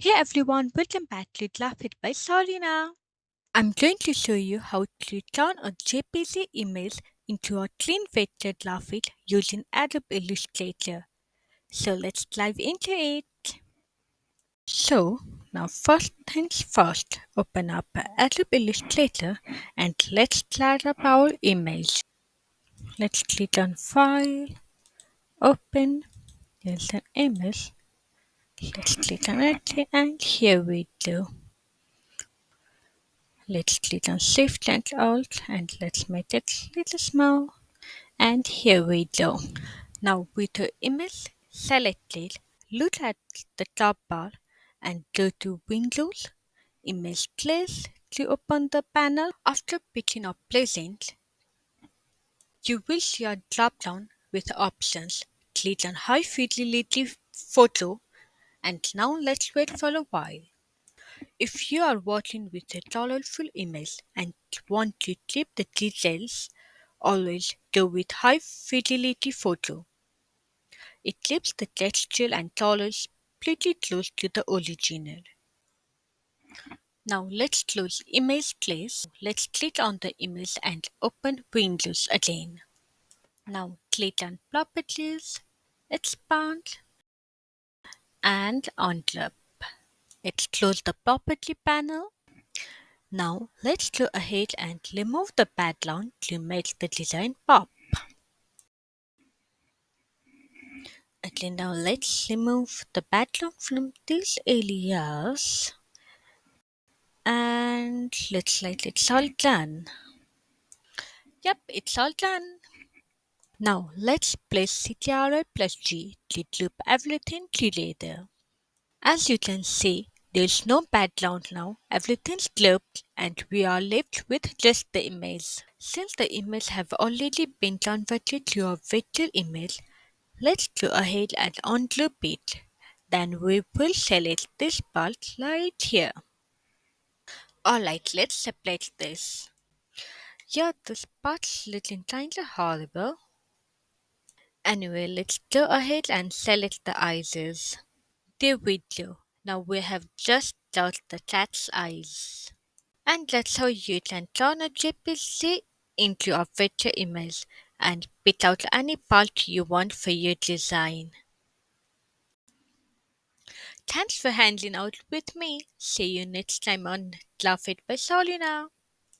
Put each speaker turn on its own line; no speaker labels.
Hey everyone, welcome back to Graphicbysarina. I'm going to show you how to turn a JPG image into a clean vector graphic using Adobe Illustrator. So let's dive into it. So now first things first, open up Adobe Illustrator and let's drag up our image. Let's click on File, Open, there's an image. Let's click on it and here we go. Let's click on Shift and Alt and let's make it little small. And here we go. Now with the image selected, look at the top bar and go to Windows, Image Place to open the panel. After picking up Present, you will see a drop down with options. Click on High Fidelity Photo and now let's wait for a while. If you are working with a colorful image and want to keep the details, always go with high fidelity photo. It keeps the texture and colors pretty close to the original. Now let's close Image Place. Let's click on the image and open Windows again. Now click on Properties, Expand, and Envelope. Let's close the Property panel. Now let's go ahead and remove the background to make the design pop. Okay, now let's remove the background from these areas and looks like it's all done. Yep, it's all done. Now let's place Ctrl plus G to group everything together. As you can see, there's no background now, everything's grouped and we are left with just the image. Since the image have already been converted to a vector image, let's go ahead and ungroup it. Then we will select this part right here. Alright, let's separate this. Yeah, this part's looking kinda horrible. Anyway, let's go ahead and select the eyes. There we go. Now we have just got the cat's eyes. And that's how you can turn a JPG into a vector image and pick out any part you want for your design. Thanks for hanging out with me. See you next time on Laugh It by Solina.